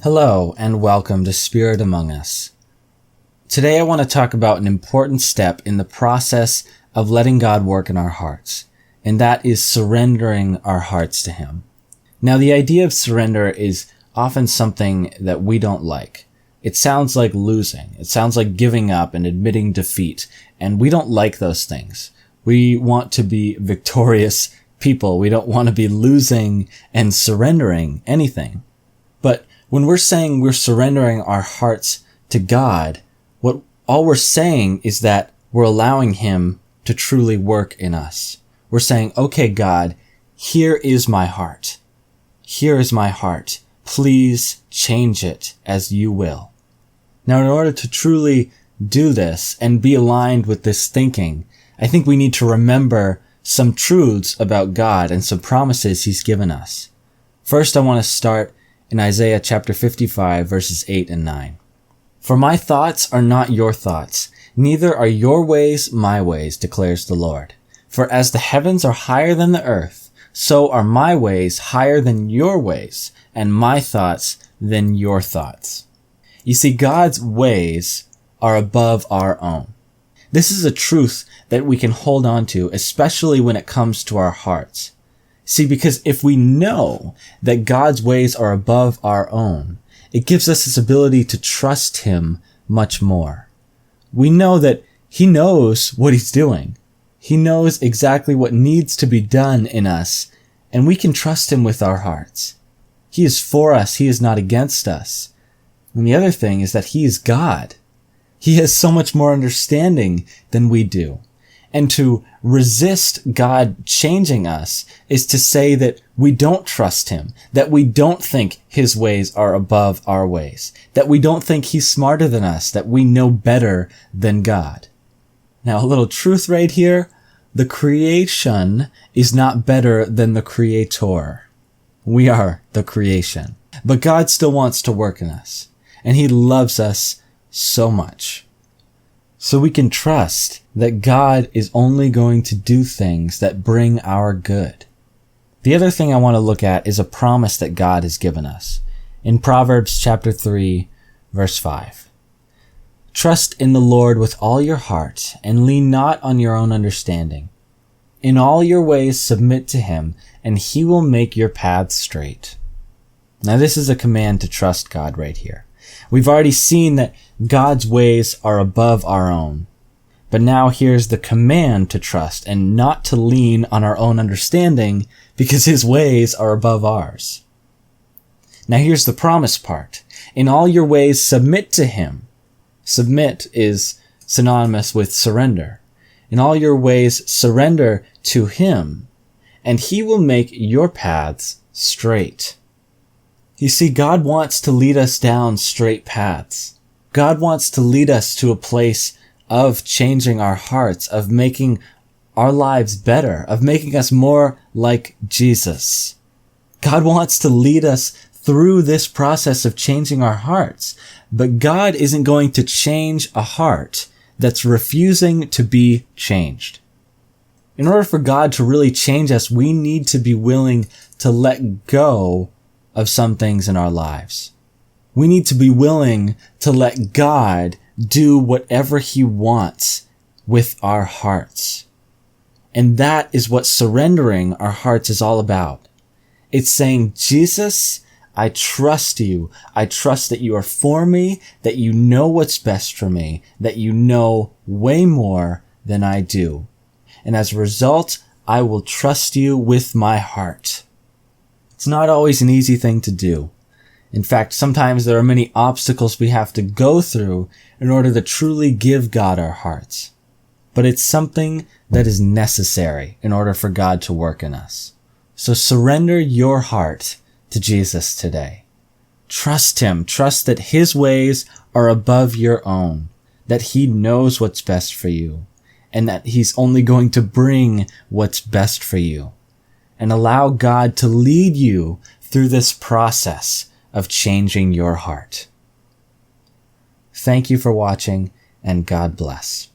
Hello and welcome to Spirit Among Us. Today I want to talk about an important step in the process of letting God work in our hearts, and that is surrendering our hearts to Him. Now, the idea of surrender is often something that we don't like. It sounds like losing. It sounds like giving up and admitting defeat, and we don't like those things. We want to be victorious people. We don't want to be losing and surrendering anything. But when we're saying we're surrendering our hearts to God, all we're saying is that we're allowing Him to truly work in us. We're saying, okay, God, here is my heart. Here is my heart. Please change it as you will. Now, in order to truly do this and be aligned with this thinking, I think we need to remember some truths about God and some promises He's given us. First, I want to start in Isaiah chapter 55, verses 8 and 9. For my thoughts are not your thoughts, neither are your ways my ways, declares the Lord. For as the heavens are higher than the earth, so are my ways higher than your ways, and my thoughts than your thoughts. You see, God's ways are above our own. This is a truth that we can hold on to, especially when it comes to our hearts. See, because if we know that God's ways are above our own, it gives us this ability to trust Him much more. We know that He knows what He's doing. He knows exactly what needs to be done in us, and we can trust Him with our hearts. He is for us. He is not against us. And the other thing is that He is God. He has so much more understanding than we do. And to resist God changing us is to say that we don't trust Him, that we don't think His ways are above our ways, that we don't think He's smarter than us, that we know better than God. Now, a little truth right here. The creation is not better than the Creator. We are the creation. But God still wants to work in us, and He loves us so much. So we can trust that God is only going to do things that bring our good. The other thing I want to look at is a promise that God has given us. In Proverbs chapter 3, verse 5. Trust in the Lord with all your heart, and lean not on your own understanding. In all your ways submit to Him, and He will make your paths straight. Now this is a command to trust God right here. We've already seen that God's ways are above our own. But now here's the command to trust and not to lean on our own understanding because His ways are above ours. Now here's the promise part. In all your ways submit to Him. Submit is synonymous with surrender. In all your ways surrender to Him, and He will make your paths straight. You see, God wants to lead us down straight paths. God wants to lead us to a place of changing our hearts, of making our lives better, of making us more like Jesus. God wants to lead us through this process of changing our hearts, but God isn't going to change a heart that's refusing to be changed. In order for God to really change us, we need to be willing to let go of some things in our lives. We need to be willing to let God do whatever He wants with our hearts. And that is what surrendering our hearts is all about. It's saying, Jesus, I trust you. I trust that you are for me, that you know what's best for me, that you know way more than I do. And as a result, I will trust you with my heart. It's not always an easy thing to do. In fact, sometimes there are many obstacles we have to go through in order to truly give God our hearts. But it's something that is necessary in order for God to work in us. So surrender your heart to Jesus today. Trust Him. Trust that His ways are above your own, that He knows what's best for you, and that He's only going to bring what's best for you. And allow God to lead you through this process of changing your heart. Thank you for watching, and God bless.